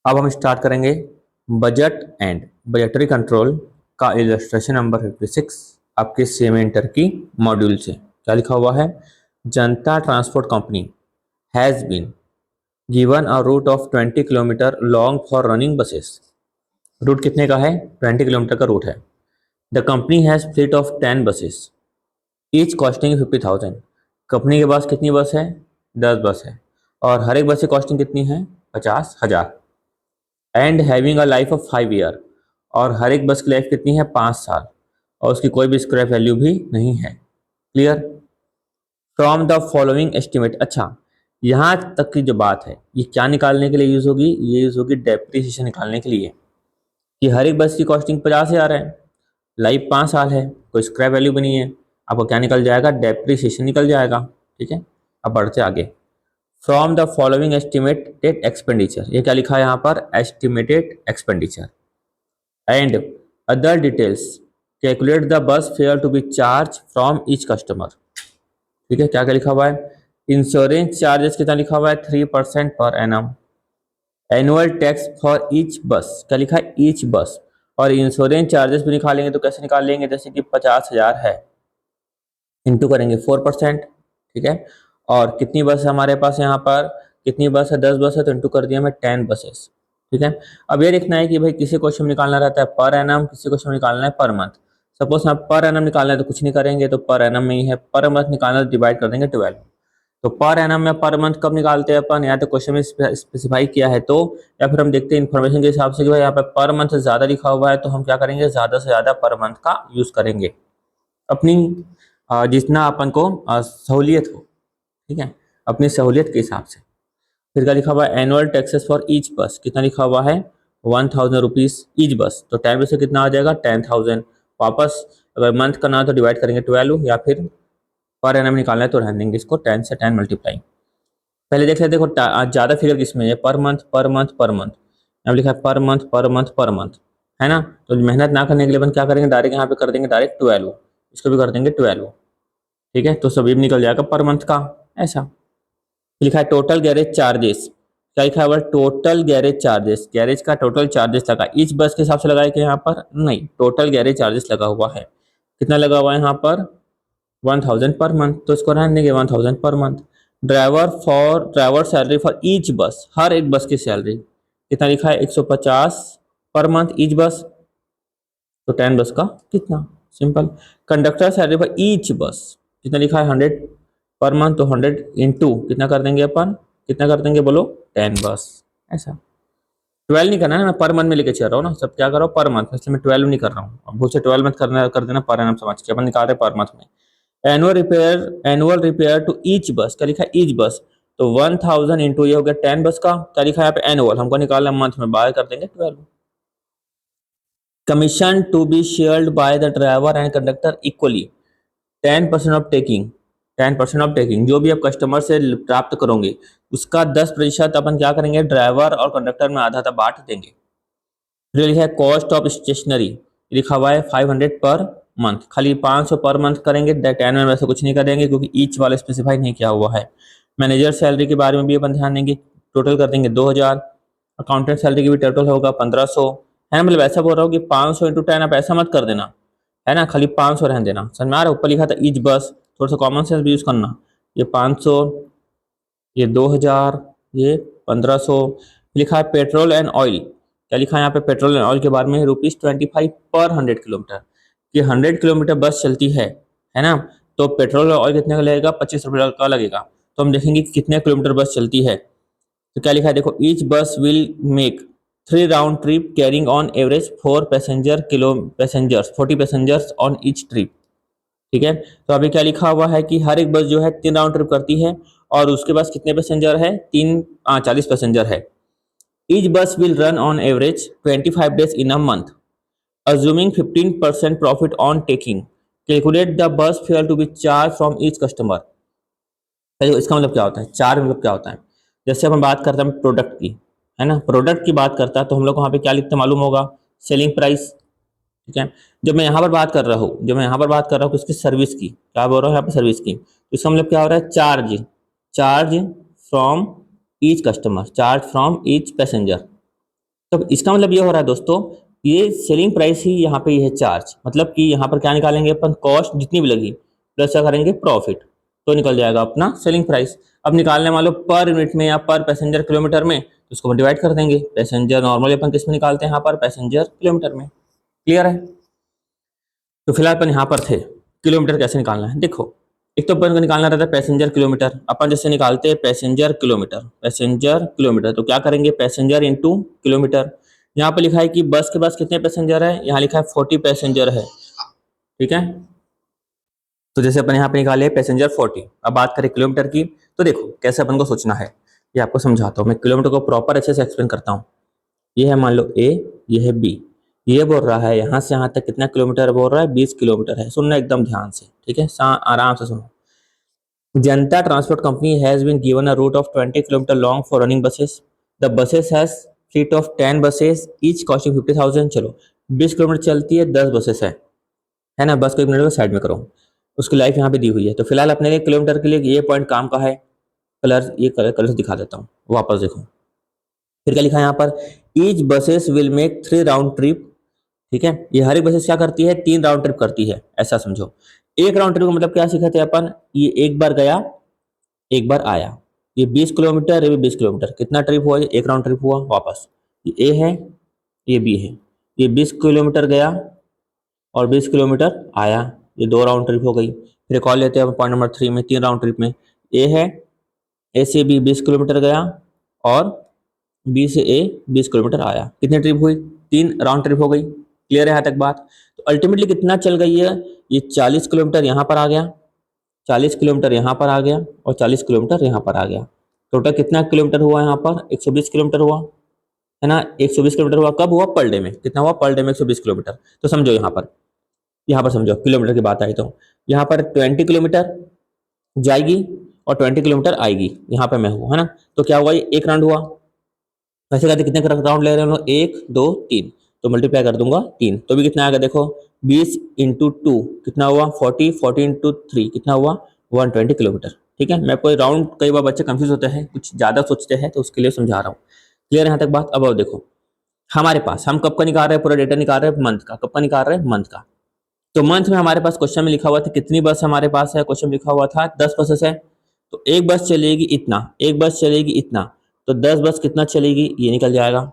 अब हम स्टार्ट करेंगे बजट एंड बजटरी कंट्रोल का इलस्ट्रेशन नंबर 56 आपके सीएमए इंटर की मॉड्यूल से। क्या लिखा हुआ है? जनता transport company has been given a route of 20 kilometre long for running buses. Route कितने का है? 20 किलोमीटर का रूट है। The company has fleet of 10 buses each costing 50,000। Company के पास कितनी बस है? 10 बस है और हर एक बस की कॉस्टिंग कितनी है? 50,000। And having a life of 5 year, और हर एक बस की लाइफ कितनी है? 5 साल, और उसकी कोई भी स्क्रैप वैल्यू भी नहीं है। Clear? From the following estimate. अच्छा, यहाँ तक की जो बात है ये क्या निकालने के लिए यूज होगी? ये यूज होगी डेप्रिसिएशन निकालने के लिए कि हर एक बस की कॉस्टिंग 50,000 है, लाइफ 5 साल है, कोई स्क्रैप वैल्यू भी नहीं है। आपको क्या निकल जाएगा? डेप्रिसिएशन निकल जाएगा। ठीक है, अब बढ़ते आगे। From the following estimated expenditure, ये क्या लिखा है यहाँ पर? Estimated expenditure and other details calculate the bus fare to be charge from each customer. ठीक है, क्या क्या लिखा हुआ है? इंश्योरेंस चार्जेस कितना लिखा हुआ है? 3% per annum. Annual tax for each बस, क्या लिखा है? ईच बस। और इंश्योरेंस चार्जेस भी निकालेंगे तो कैसे निकाल लेंगे? जैसे कि 50,000 है, इंटू करेंगे 4%। ठीक है, और कितनी बस है हमारे पास यहाँ पर? कितनी बस है? 10 बस है, तो इंटू कर दिया मैं 10 बसेस। ठीक है, अब ये देखना है कि भाई किसी क्वेश्चन में निकालना रहता है पर एनम, किसी क्वेश्चन में निकालना है पर मंथ। सपोज आप पर एनम निकालना है तो कुछ नहीं करेंगे, तो पर एनम में ही है। पर मंथ निकालना है तो डिवाइड कर देंगे 12। तो पर एनम में पर मंथ कब निकालते हैं अपन? या तो क्वेश्चन में स्पेसिफाई किया है तो, या फिर हम देखते हैं इन्फॉर्मेशन के हिसाब से कि भाई यहाँ पे पर मंथ ज्यादा लिखा हुआ है, तो हम क्या करेंगे? ज्यादा से ज्यादा पर मंथ का यूज करेंगे अपनी जितना अपन को सहूलियत हो। ठीक है, अपनी सहूलियत के हिसाब से। फिर क्या लिखा हुआ है? एनुअल टैक्सेस फॉर ईच बस, कितना लिखा हुआ है? 1,000 रुपीज ईच बस। तो 10 से कितना आ जाएगा? 10,000। वापस अगर मंथ करना है तो डिवाइड करेंगे 12, या फिर पर एनम निकालना है तो रहने देंगे इसको 10 से 10 मल्टीप्लाई। पहले देख लेते, देखो ज्यादा फिगर किसमें है? Per month per month per month. यहाँ लिखा है per month per month per month, है ना? तो मेहनत ना करने के लिए अपन क्या करेंगे? डायरेक्ट यहाँ पे कर देंगे डायरेक्ट 12, इसको भी कर देंगे 12। ठीक है, तो सभी निकल जाएगा पर मंथ का। ऐसा लिखा है टोटल गैरेज चार्जेस। क्या लिखा है? टोटल गैरेज चार्जेस, गैरेज का टोटल चार्जेस लगा इच बस के हिसाब से लगाया क्या यहाँ पर? नहीं, टोटल गैरेज चार्जेस लगा हुआ है। कितना लगा हुआ है यहाँ पर? 1,000 पर मंथ, तो इसको रहने देंगे 1,000 per month. Driver salary for each बस, हर एक बस की सैलरी कितना लिखा है? 150 पर मंथ ईच बस, तो 10 बस का कितना? Simple. Conductor salary for each बस कितना लिखा है? 100 पर मंथ, तो 100 इंटू कितना कर देंगे अपन? कितना कर देंगे बोलो? 10 बस। ऐसा 12 नहीं करना है, मैं पर मंथ में लेके चल रहा हूँ ना, सब क्या कर रहा हूँ? पर मंथ, इसलिए मैं 12 नहीं कर रहा हूँ। अब भूल से 12 मंथ करना कर देना पर एनम समझ के, अपन निकाल रहे पर मंथ में। एनुअल रिपेयर टू ईच बस, क्या लिखा है? ईच बस, तो 1,000 इंटू ये हो गया 10 बस का। क्या लिखा है यहाँ पे? एनुअल, हमको निकालना मंथ में, बाय कर देंगे 12। Commission to be shared by the driver and conductor equally 10% of taking. 10% of taking, जो भी आप कस्टमर से प्राप्त करोगे उसका 10% अपन क्या करेंगे? ड्राइवर और कंडक्टर में आधा आधा बांट देंगे। फिर लिखा है कॉस्ट ऑफ स्टेशनरी, लिखा हुआ है 500 पर मंथ, खाली 500 पर मंथ करेंगे। 10 में वैसे कुछ नहीं करेंगे क्योंकि ईच वाला स्पेसिफाई नहीं किया हुआ है। मैनेजर सैलरी के बारे में भी अपन ध्यान देंगे, टोटल कर देंगे 2,000। अकाउंटेंट सैलरी की भी टोटल होगा 1,500, है ना? मतलब ऐसा बोल रहा हूँ कि 500 इंटू 10, आप ऐसा मत कर देना, है ना? खाली 500 रहने देना। समझ में आ रहा है? ऊपर लिखा था ईच बस, थोड़ा सा कॉमन सेंस भी यूज करना। ये 500, ये 2,000, ये 1,500। लिखा है पेट्रोल एंड ऑयल, क्या लिखा है यहाँ पे? पेट्रोल एंड ऑयल के बारे में ₹25 पर 100 किलोमीटर। ये 100 किलोमीटर बस चलती है ना? तो पेट्रोल और ऑयल कितने का लगेगा? 25 रुपये का लगेगा। तो हम देखेंगे कि कितने किलोमीटर बस चलती है। तो क्या लिखा है? देखो, ईच बस will make 3 round trip carrying on average 40 passengers on each trip. ठीक है, तो अभी क्या लिखा हुआ है कि हर एक बस जो है 3 राउंड ट्रिप करती है, और उसके पास कितने पैसेंजर है? 40 पैसेंजर है। ईच बस will run on average 25 days in a month, assuming 15% profit on taking. Calculate the bus fare to be charged from each customer. इसका मतलब क्या होता है? चार मतलब क्या होता है? जैसे अपन बात करते हैं प्रोडक्ट की, है ना? प्रोडक्ट की बात करता है तो हम लोग वहाँ पे क्या लिखते हैं मालूम होगा? Selling price. ठीक है, जब मैं यहाँ पर बात कर रहा हूँ, किसकी? सर्विस की। क्या बोल रहा हूँ यहाँ पे? सर्विस की। तो इसका मतलब क्या हो रहा है? Charge from each customer, charge from each passenger. तो इसका मतलब ये हो रहा है दोस्तों, ये सेलिंग प्राइस ही यहाँ पे ये है चार्ज, मतलब कि यहाँ पर क्या निकालेंगे अपन, कॉस्ट जितनी भी लगी प्लस क्या करेंगे प्रॉफिट, तो निकल जाएगा अपना सेलिंग प्राइस। अब निकालने मान लो पर यूनिट में या पर पैसेंजर किलोमीटर में, तो उसको डिवाइड कर देंगे। पैसेंजर नॉर्मली अपन किस में निकालते हैं, यहाँ पर पैसेंजर किलोमीटर में। क्लियर है? तो फिलहाल अपन यहाँ पर थे, किलोमीटर कैसे निकालना है देखो। एक तो अपन को निकालना रहता है पैसेंजर किलोमीटर, अपन जैसे निकालते हैं पैसेंजर किलोमीटर, पैसेंजर किलोमीटर तो क्या करेंगे, पैसेंजर इंटू किलोमीटर। यहाँ पे लिखा है कि बस के पास कितने पैसेंजर है, यहाँ लिखा है 40 पैसेंजर है, ठीक है। तो जैसे अपन यहाँ पे निकाले पैसेंजर 40। अब बात करें किलोमीटर की, तो देखो कैसे अपन को सोचना है, ये आपको समझाता हूँ मैं, किलोमीटर को प्रॉपर अच्छे से एक्सप्लेन करता हूँ। ये है मान लो ए, ये है बी, ये बोल रहा है यहाँ से यहाँ तक कितना किलोमीटर बोल रहा है, 20 किलोमीटर है। सुनना एकदम ध्यान से, ठीक है, आराम से सुनो। जनता transport company has been given a route of 20 kilometre long for running buses. The buses has fleet of 10 buses each costing 50,000। चलो 20 किलोमीटर चलती है, 10 बसेस है ना। बस को एक मिनट में साइड में करो, उसकी लाइफ यहाँ पे दी हुई है। तो फिलहाल अपने लिए किलोमीटर के लिए ये पॉइंट काम का है। कलर, ये कलर दिखा देता हूँ, वापस देखो। फिर क्या लिखा है यहाँ पर, each buses will make 3 round trip, ठीक है। ये हर एक बसेस क्या करती है, 3 राउंड ट्रिप करती है, ऐसा समझो। एक राउंड ट्रिप का मतलब क्या सीखे थे अपन, ये एक बार गया एक बार आया। ये 20 किलोमीटर, ये भी 20 किलोमीटर, कितना ट्रिप हुआ, ये एक राउंड ट्रिप हुआ वापस। ये ए है, ये बी है, ये 20 किलोमीटर गया और 20 किलोमीटर आया, ये 2 राउंड ट्रिप हो गई। फिर एक और लेते हैं पॉइंट नंबर 3 में, 3 राउंड ट्रिप में। ए है, ए से बी 20 किलोमीटर गया और बी से ए 20 किलोमीटर आया, कितनी ट्रिप हुई, 3 राउंड ट्रिप हो गई। क्लियर है यहाँ तक बात? तो अल्टीमेटली कितना चल गई है, ये 40 किलोमीटर यहाँ पर आ गया, 40 किलोमीटर यहाँ पर आ गया और 40 किलोमीटर यहाँ पर आ गया। टोटल कितना किलोमीटर हुआ यहाँ पर, 120 किलोमीटर हुआ, है ना। 120 किलोमीटर हुआ, कब हुआ, पर डे में। कितना हुआ, पर डे में 120 किलोमीटर। तो समझो यहाँ पर समझो किलोमीटर की बात आई तो यहाँ पर 20 किलोमीटर जाएगी और 20 किलोमीटर आएगी, यहाँ पे मैं हूँ, है ना। तो क्या हुआ, ये एक राउंड हुआ। वैसे कहते कितने राउंड ले रहे हैं हम लोग, 1 2 3, तो मल्टीप्लाई कर दूंगा 3, तो भी कितना आएगा देखो, 20 इंटू 2 कितना हुआ, 40, 40 इंटू 3 कितना हुआ, 120 किलोमीटर, ठीक है। मैं कोई राउंड, कई बार बच्चे कंफ्यूज होते हैं, कुछ ज़्यादा सोचते हैं, तो उसके लिए समझा रहा हूँ। क्लियर है यहाँ तक बात? अब और देखो हमारे पास, हम कब का निकाल रहे हैं, पूरा डेटा निकाल रहे हैं मंथ का, कब का निकाल रहे हैं, मंथ का। तो मंथ में हमारे पास क्वेश्चन में लिखा हुआ था कितनी बस हमारे पास है, क्वेश्चन लिखा हुआ था 10 बसेस है। तो एक बस चलेगी इतना, एक बस चलेगी इतना, तो 10 बस कितना चलेगी, ये निकल जाएगा।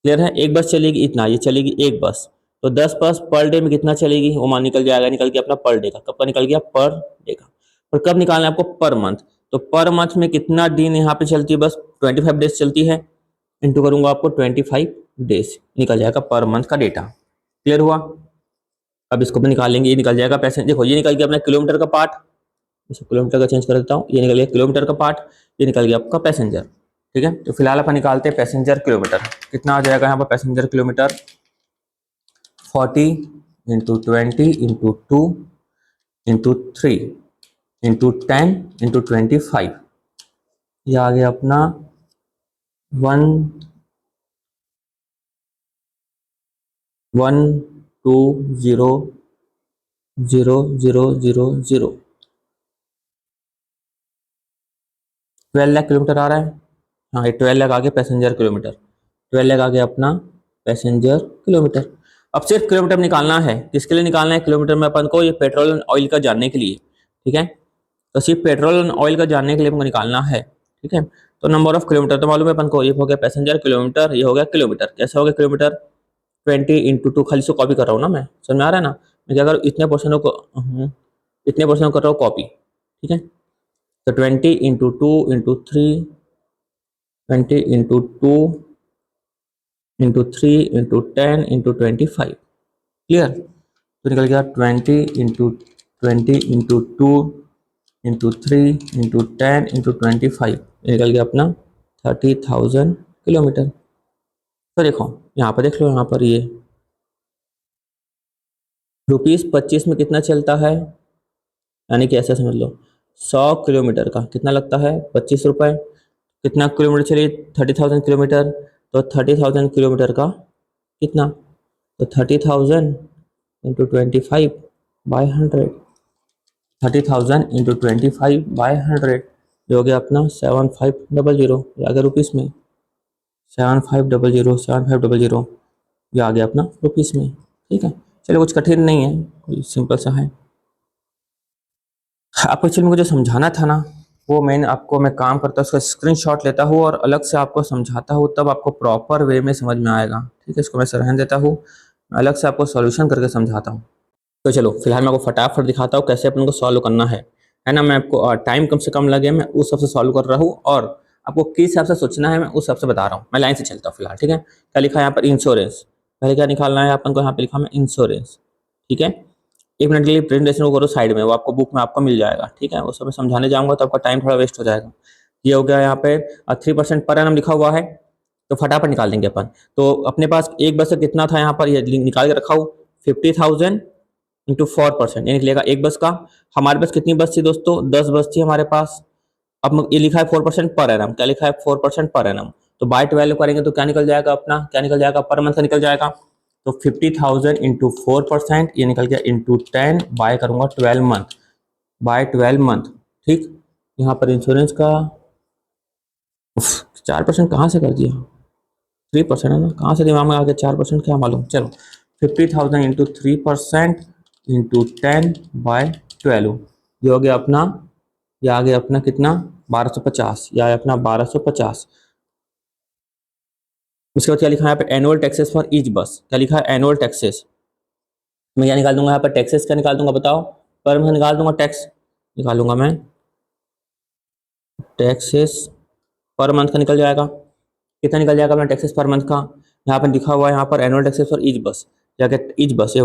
क्लियर है? एक बस चलेगी इतना, ये चलेगी एक बस, तो 10 बस पर डे में कितना चलेगी, वो मान निकल जाएगा, निकल गया अपना पर डे का। कब का निकल गया, पर डे का। और कब निकालना है आपको, पर मंथ। तो पर मंथ में कितना दिन यहाँ पे चलती है बस, 25 डेज चलती है, इंटू करूंगा आपको 25 डेज, निकल जाएगा पर मंथ का डेटा। क्लियर हुआ? अब इसको भी निकालेंगे, ये निकल जाएगा पैसेंजर, देखो ये निकल गया अपना किलोमीटर का पार्ट, इसे किलोमीटर का चेंज कर देता हूँ, ये निकल गया किलोमीटर का पार्ट, ये निकल गया आपका पैसेंजर, ठीक है। तो फिलहाल अपन निकालते हैं पैसेंजर किलोमीटर, कितना आ जाएगा यहाँ पर passenger kilometre, 40 into 20 into 2 into 3 into 10 into 25, ये आ गया अपना 1,2,0,0,0,0 12 लाख किलोमीटर आ रहा है। हाँ, ये 12 लाख आ गया पैसेंजर किलोमीटर, 12 लाख आ गया अपना पैसेंजर किलोमीटर। अब सिर्फ किलोमीटर निकालना है, किसके लिए निकालना है किलोमीटर में अपन को, ये पेट्रोल एंड ऑयल का जानने के लिए, ठीक है। तो सिर्फ पेट्रोल एंड ऑयल का जानने के लिए हमको निकालना है, ठीक है। तो नंबर ऑफ किलोमीटर तो मालूम है अपन को, ये हो गया पैसेंजर किलोमीटर, ये हो गया किलोमीटर। कैसे हो गया किलोमीटर, 20 इंटू 2, खाली से कॉपी कर रहा हूँ ना मैं, समझ में आ रहा है ना। मैं क्या करूँ, इतने परसेंट को इतने परसेंट कर रहा हूँ कॉपी, ठीक है। तो 20 into 2 into 3, 20 into 2 into 3 into 10 into 25, clear. तो निकल गया 20 इंटू 2 इंटू 3 इंटू 10 इंटू 25, निकल गया अपना 30,000 किलोमीटर। तो देखो यहाँ पर देख लो, यहाँ पर ये ₹25 में कितना चलता है, यानी कि ऐसा समझ लो 100 किलोमीटर का कितना लगता है, 25 रुपये। कितना किलोमीटर चलिए, 30,000 किलोमीटर, तो 30,000 किलोमीटर का कितना, तो 30,000 इंटू 25 बाई 100, 30,000 इंटू 25 बाई 100, जो हो गया अपना 7500, आ गया रुपीज़ में 7500 ये आ गया अपना रुपीस में। ठीक है, चलो कुछ कठिन नहीं है, कोई सिंपल सा है। आपको एक्चुअली मुझे जो समझाना था ना, वो मैं काम करता हूँ उसका स्क्रीनशॉट लेता हूँ और अलग से आपको समझाता हूँ, तब आपको प्रॉपर वे में समझ में आएगा। ठीक है, इसको मैं रहने देता हूँ, मैं अलग से आपको सॉल्यूशन करके समझाता हूँ। तो चलो फिलहाल मैं आपको फटाफट दिखाता हूँ कैसे अपन को सॉल्व करना है ना। मैं आपको टाइम कम से कम लगे, मैं उस हिसाब से सॉल्व कर रहा हूँ, और आपको किस हिसाब से सोचना है मैं उस हिसाब से बता रहा हूँ। मैं लाइन से चलता हूँ फिलहाल। ठीक है, क्या लिखा है यहाँ पर, इंश्योरेंस। पहले क्या निकालना है अपन को, यहाँ पे लिखा है इंश्योरेंस। ठीक है, 1 मिनट के लिए प्रेजेंटेशन को करो साइड में, वो आपको बुक में आपको मिल जाएगा। ठीक है, उस समय समझाने जाऊंगा तो आपका टाइम थोड़ा वेस्ट हो जाएगा। ये हो गया यहाँ पे 3% पर एनम लिखा हुआ है, तो फटाफट निकाल देंगे अपन। तो अपने पास एक बस से कितना था यहाँ पर, ये निकाल के रखा हूँ, 50,000 इंटू 4%, ये निकलेगा एक बस का। हमारे पास कितनी बस थी दोस्तों, 10 बस थी हमारे पास। अब ये लिखा है 4% पर एनम, क्या लिखा है 4% पर एनम, तो बाय 12 करेंगे तो क्या निकल जाएगा अपना, क्या निकल जाएगा, पर मंथ का निकल जाएगा। तो 50,000 इंटू 4%, ये निकल गया इंटू 10, बाय करूंगा 12 मंथ, बाय 12 मंथ। ठीक, यहाँ पर इंश्योरेंस का 4% कहाँ से कर दिया, 3% है ना, कहाँ से दिमाग में आ गया 4%, क्या मालूम। चलो 50,000 इंटू 3% इंटू 10/12, ये हो गया अपना, ये आ गया अपना कितना, 1250, या अपना 1250। उसके बाद क्या लिखा है यहाँ पे, एनुअल टैक्सेस फॉर ईच बस, क्या लिखा है एनुअल टैक्सेस। मैं क्या निकाल दूंगा यहाँ पर, टैक्सेस क्या निकाल दूंगा बताओ, पर मैं निकाल दूंगा टैक्स, निकालूंगा मैं टैक्सेस पर मंथ का निकल जाएगा। कितना निकल जाएगा अपना टैक्सेस पर मंथ का, यहाँ पर लिखा हुआ है यहाँ पर एनुअल टैक्सेस फॉर ईच बस, जाके ईच बस ये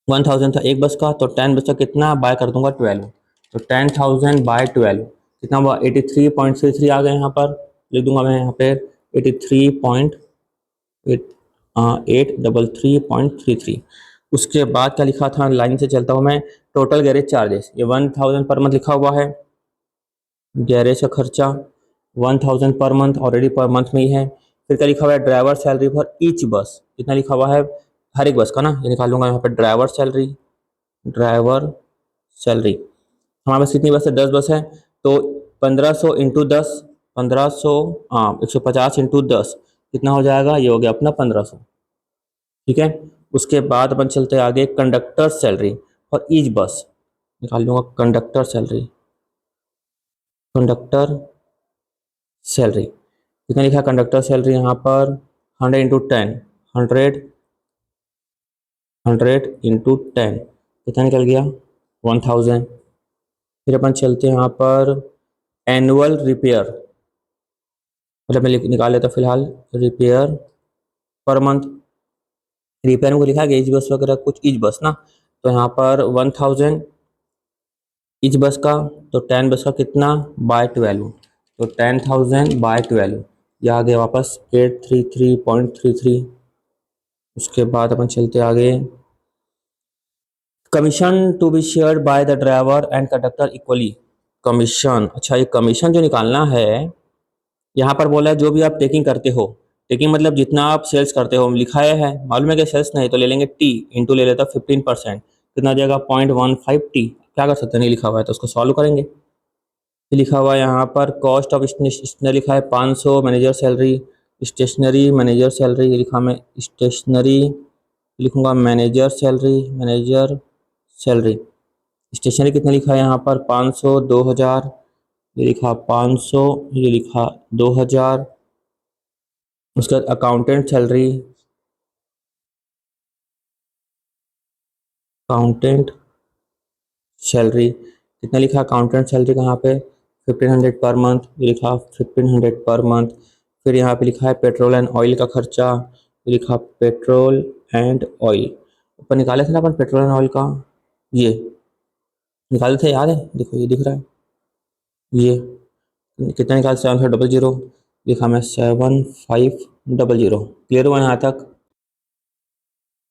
1000 था एक बस का, तो 10 बस का कितना, बाय कर दूंगा 12, तो 10,000 बाय 12 कितना हुआ, 83.33 आ गए यहाँ पर, लिख दूंगा मैं यहाँ पे 833.33। उसके बाद क्या लिखा था, लाइन से चलता हूँ मैं, टोटल गैरेज चार्जेस, ये 1000 पर मंथ लिखा हुआ है, गैरेज का खर्चा 1000 per month, already per month में ही है। फिर क्या लिखा हुआ है, ड्राइवर सैलरी फॉर ईच बस, कितना लिखा हुआ है हर एक बस का ना, ये निकालूंगा यहाँ पर ड्राइवर सैलरी, ड्राइवर सैलरी। हमारे पास कितनी बस है, 10 बस है, तो 1500 इंटू 10, 1500, हाँ 150 इंटू 10 कितना हो जाएगा, ये हो गया अपना 1500। ठीक है, उसके बाद अपन चलते हैं आगे, कंडक्टर सैलरी फॉर ईच बस, निकाल लूंगा कंडक्टर सैलरी, कंडक्टर सैलरी कितना लिखा है कंडक्टर सैलरी यहाँ पर, 100 इंटू 10, 100 इंटू 10 कितना निकल गया, 1000। फिर अपन चलते हैं यहाँ पर, एनुअल रिपेयर, मतलब मैं निकाल लेता फिलहाल, रिपेयर पर मंथ, रिपेयर में को लिखा है ईच बस वगैरह कुछ, ईच बस ना, तो यहाँ पर 1000 ईच बस का, तो 10 बस का कितना, बाय 12, तो 10,000 बाय 12, ये आ गया वापस 833.33। उसके बाद अपन चलते आगे, commission to be shared by the driver and conductor equally, commission, अच्छा ये कमीशन जो निकालना है, यहाँ पर बोला है जो भी आप टेकिंग करते हो, टेकिंग मतलब जितना आप सेल्स करते हो, लिखा है मालूम है कि सेल्स नहीं तो ले लेंगे टी, इंटू ले लेता 15%, कितना आ जाएगा 0.15 टी, क्या कर सकते हैं, नहीं लिखा हुआ है तो उसको सॉल्व करेंगे। फिर लिखा हुआ है यहाँ पर, कॉस्ट ऑफ स्टेशनरी लिखा है 500, manager salary, stationery manager salary, ये लिखा मैं स्टेशनरी, लिखूंगा manager salary, manager salary, stationery कितना लिखा है यहाँ पर 500, 2000, ये लिखा 500, ये लिखा 2000। उसके बाद अकाउंटेंट सैलरी, अकाउंटेंट सैलरी कितना लिखा, अकाउंटेंट सैलरी कहाँ पे, 1500 पर मंथ, ये लिखा 1500 पर मंथ। फिर यहाँ पे लिखा है पेट्रोल एंड ऑयल का खर्चा, ये लिखा पेट्रोल एंड ऑयल, ऊपर निकाले थे ना अपन पेट्रोल एंड ऑयल का, ये निकाले थे याद है, देखो ये दिख रहा है, ये कितना निकाल 7500, लिखा मैं 7500, क्लियर हुआ यहाँ तक।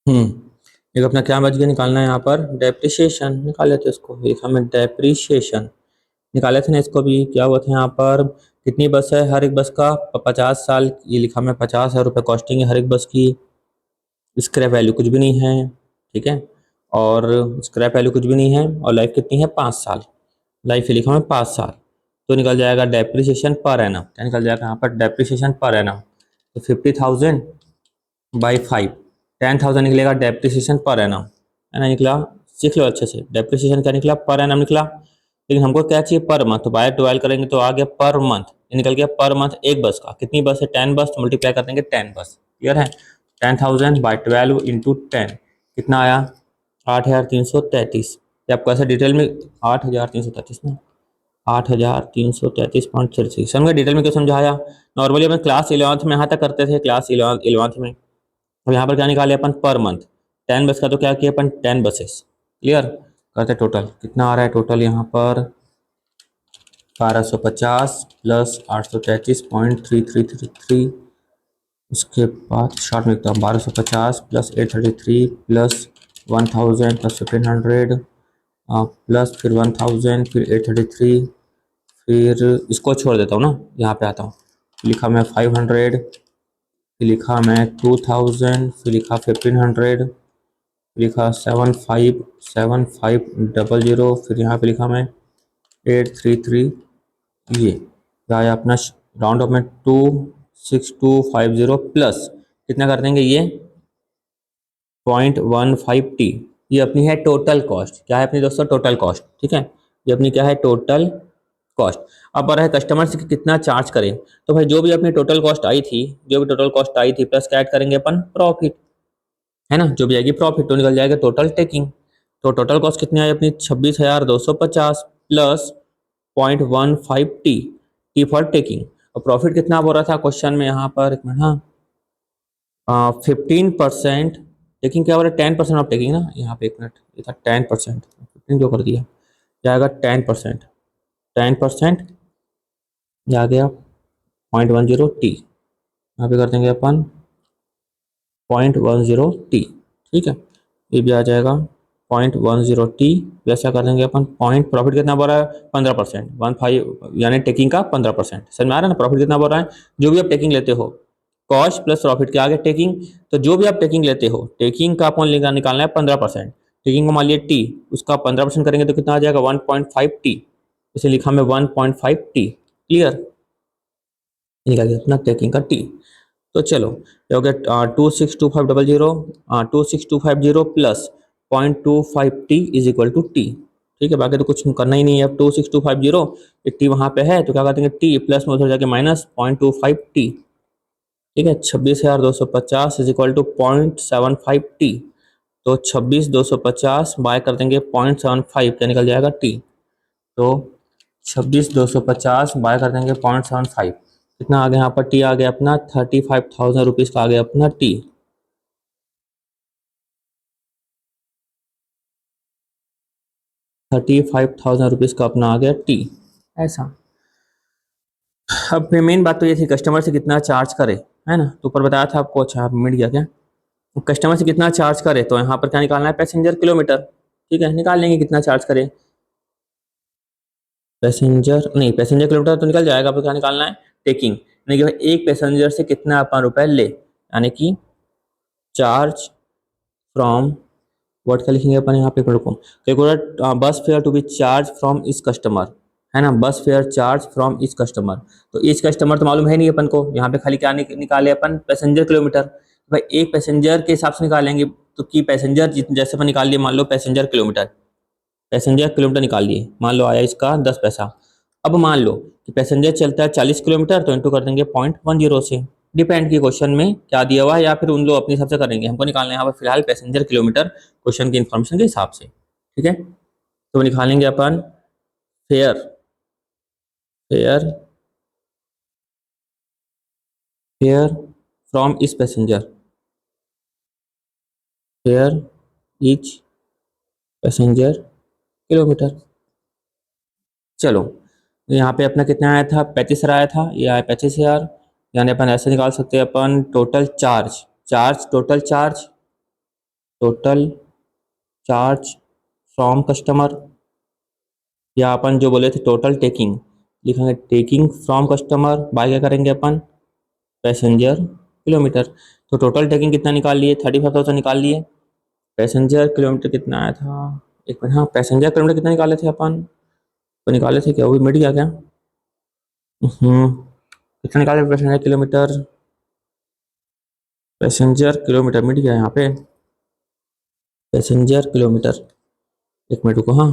एक अपना क्या बच गया निकालना है यहाँ पर, डेप्रिसिएशन, निकाल लेते हैं इसको, ये लिखा मैं डेप्रिसिएशन, निकाले थे ना इसको भी, क्या हुआ था यहाँ पर, कितनी बस है, हर एक बस का 50 साल, ये लिखा मैं 50,000 रुपये कॉस्टिंग है हर एक बस की, स्क्रैप वैल्यू कुछ भी नहीं है। ठीक है, और स्क्रैप वैल्यू कुछ भी नहीं है, और लाइफ कितनी है 5 साल, लाइफ लिखा मैं 5 साल। तो निकल जाएगा डेप्रिसिएशन पर एनम, क्या निकल जाएगा यहाँ पर डेप्रिसिएशन पर एनम। तो 50,000 बाई 5, 10,000 निकलेगा डेप्रिसिएशन पर एनम, है ना। निकला, सीख लो अच्छे से, डेप्रिसिएशन क्या निकला, पर एनम निकला। लेकिन हमको क्या चाहिए, पर मंथ, तो बाय 12 करेंगे तो आ गया पर मंथ, ये निकल गया पर मंथ एक बस का। कितनी बस है, 10 बस, तो मल्टीप्लाई कर देंगे 10 बस, क्लियर है। 10,000 बाई 12 इंटू 10 कितना आया, 8,333। ये आपको ऐसे डिटेल में 8,333 ना, 8,333.36 समझे। डिटेल में क्यों समझाया, नॉर्मली अपन क्लास 11th में यहाँ तक करते थे, क्लास 11th में। अब यहाँ पर क्या निकाले अपन, पर मंथ 10 बस का, तो क्या किया अपन 10 बसेस, क्लियर। करते टोटल कितना आ रहा है, टोटल यहाँ पर 1250 प्लस 833.3333, उसके बाद शॉर्ट में लिखता हूँ 1250 प्लस 833 प्लस 1000 प्लस 1500 प्लस फिर 1000 फिर 833, फिर इसको छोड़ देता हूँ ना, यहाँ पे आता हूँ, लिखा मैं 500, फिर लिखा मैं 2000, फिर लिखा 1500, लिखा 757500, फिर यहाँ पे लिखा मैं 833, ये आया अपना राउंड ऑफ में 26250 प्लस कितना कर देंगे ये 0.15t, ये अपनी है टोटल कॉस्ट। क्या है अपनी दोस्तों, टोटल कॉस्ट, ठीक है। ये अपनी क्या है, टोटल कॉस्ट। अब आ रहा है कस्टमर से कितना चार्ज करें, तो भाई जो भी अपनी टोटल कॉस्ट आई थी, जो भी टोटल कॉस्ट आई थी प्लस क्या ऐड करेंगे अपन, प्रॉफिट, है ना। जो भी आएगी प्रॉफिट, तो निकल जाएगा टोटल टेकिंग। तो टोटल कॉस्ट कितनी आई अपनी 26,250 plus 0.15t, T for taking. और प्रॉफिट कितना बोल रहा था क्वेश्चन में यहाँ पर, एक मिनट, हाँ 15%, टेकिंग क्या बोल रहा है, 10% ऑफ टेकिंग ना, यहाँ पे एक मिनट, ये था 10%, 15 जो कर दिया, जाएगा 10%, 10% आ गया 0.10t, यहाँ पे कर देंगे अपन 0.10t, ठीक है। ये भी आ जाएगा 0.10t प्लस क्या कर देंगे अपन, पॉइंट, प्रॉफिट कितना बोल रहा है 15%, 15 यानी टेकिंग का 15%, समझ में आ रहा है ना। प्रॉफिट कितना बोल रहा है, जो भी आप टेकिंग लेते हो, कॉस्ट प्लस प्रॉफिट के आगे टेकिंग, तो जो भी आप टेकिंग लेते हो, टेकिंग का अपन निकालना है 15%, टेकिंग को मान लिया टी, उसका 15% करेंगे तो कितना आ जाएगा 1.5t, इसे लिखा मैं 1.5t, क्लियर। निकाल गया अपना टेकिंग का टी। तो चलो ये हो गया 262500, 262550 plus 0.25t is equal to t, ठीक है। बाकी तो कुछ करना ही नहीं है। अब 26250 टी वहाँ पे है, तो क्या कहते हैं टी प्लस में उधर जाके माइनस 0.25t, ठीक है। 26,250 इज इक्वल टू 0.75t, तो 26,250 बाय कर देंगे 0.75, क्या निकल जाएगा टी। तो 26,250 बाय कर देंगे 0.75, कितना आ गया यहाँ पर, टी आ गया अपना 35,000 रुपीज़ का आ गया अपना टी। 35,000 रुपीज़ का अपना आ गया टी, ऐसा। अब मेन बात तो ये थी कस्टमर से कितना चार्ज करे, है ना। तो ऊपर बताया था आपको, अच्छा मिट गया क्या, कस्टमर से कितना चार्ज करे, तो यहाँ पर क्या निकालना है, पैसेंजर किलोमीटर, ठीक है। निकाल लेंगे कितना चार्ज करे, पैसेंजर नहीं, पैसेंजर किलोमीटर तो निकल जाएगा, पर क्या निकालना है, टेकिंग, यानी कि भाई एक पैसेंजर से कितना अपन रुपए ले, यानी कि चार्ज फ्रॉम, वर्ड क्या लिखेंगे अपन यहाँ पे, रुको, तो bus fare to be charge from इस कस्टमर, है ना, बस फेयर चार्ज फ्रॉम इस कस्टमर। तो इस कस्टमर तो मालूम है नहीं अपन को, यहाँ पे खाली क्या निकाले अपन, पैसेंजर किलोमीटर। भाई एक पैसेंजर के हिसाब से निकालेंगे, तो कि पैसेंजर जैसे अपन निकाल लिए, मान लो पैसेंजर किलोमीटर, पैसेंजर किलोमीटर निकाल लिए, मान लो आया इसका 10 पैसा। अब मान लो कि पैसेंजर चलता है 40 किलोमीटर, तो इंटू कर देंगे 0.10 से, डिपेंड की क्वेश्चन में क्या दिया हुआ है, या फिर उन लोग अपने हिसाब से करेंगे, हमको निकालना है यहाँ पर फिलहाल पैसेंजर किलोमीटर क्वेश्चन की इन्फॉर्मेशन के हिसाब से, ठीक है। तो निकालेंगे अपन फेयर, फेयर, फेयर फ्रॉम इस passenger, fair each passenger kilometre. चलो यहाँ पे अपना कितना आया था, 35 आया था, ये आया 35,000, यानी अपन ऐसे निकाल सकते हैं अपन total charge, charge total charge, total charge from customer, या अपन जो बोले थे टोटल टेकिंग, लिखेंगे टेकिंग फ्रॉम कस्टमर बाय क्या करेंगे अपन, पैसेंजर किलोमीटर। तो टोटल टेकिंग कितना निकाल लिए, 35,000 निकाल लिए। पैसेंजर किलोमीटर कितना आया था, एक मिनट, हाँ पैसेंजर किलोमीटर कितना निकाले थे अपन, तो निकाले थे क्या, वो भी मिट गया क्या, कितना निकाले पैसेंजर किलोमीटर, पैसेंजर किलोमीटर मिट गया यहाँ पे, पैसेंजर किलोमीटर, एक मिनट रुको। हाँ,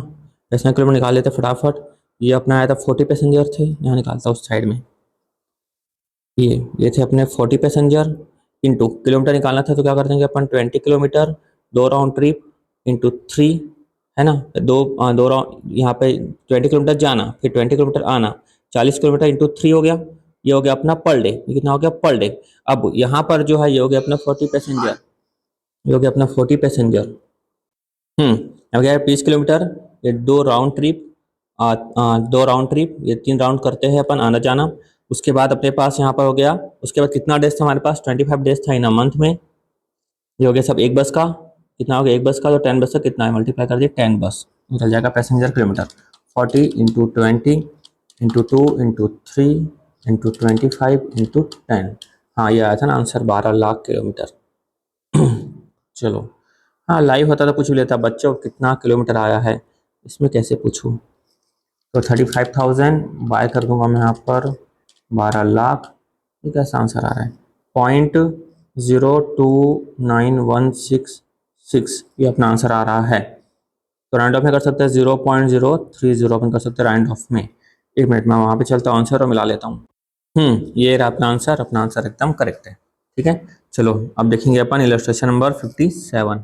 पैसेंजर किलोमीटर निकाल लेते फटाफट। ये अपना आया था 40 पैसेंजर थे, यहाँ निकालता उस साइड में। ये थे अपने 40 पैसेंजर, इंटू किलोमीटर निकालना था तो क्या कर देंगे अपन, 20 किलोमीटर, 2 राउंड ट्रिप इंटू 3, है ना। दो राउंड यहाँ पे 20 किलोमीटर जाना, फिर 20 किलोमीटर आना, 40 किलोमीटर इंटू 3 हो गया। ये हो गया अपना पर डे, ये कितना हो गया पर डे। अब यहाँ पर जो है ये हो गया अपना 40 पैसेंजर, ये हो गया अपना 40 पैसेंजर। अब गया 20 किलोमीटर, ये 2 राउंड ट्रिप, 2 राउंड ट्रिप, ये 3 राउंड करते हैं अपन आना जाना। उसके बाद अपने पास यहाँ पर हो गया, उसके बाद कितना डेज था हमारे पास, 25 डेज था इन अ मंथ में। ये हो गया सब एक बस का, कितना हो गया एक बस का, तो 10 बस का कितना है, मल्टीप्लाई कर दिए 10 बस, निकल जाएगा passenger kilometre. 40 into 20 into 2 into 3 into 25 into 10। हाँ, ये आया था ना आंसर 12 लाख किलोमीटर। चलो, हाँ लाइव होता तो पूछ भी लेता, बच्चों कितना किलोमीटर आया है, इसमें कैसे पूछूं। तो 35,000 बाय कर दूंगा मैं यहाँ पर 12 लाख, ये कैसा आंसर आ रहा है, 0.02916 ये अपना आंसर आ रहा है। तो राउंड ऑफ में कर सकते हैं 0.030 अपन कर सकते हैं राउंड ऑफ में। एक मिनट में वहाँ पे चलता हूँ आंसर और मिला लेता हूँ। ये रहा अपना आंसर एकदम करेक्ट है। ठीक है, चलो अब देखेंगे अपन इलस्ट्रेशन नंबर 57।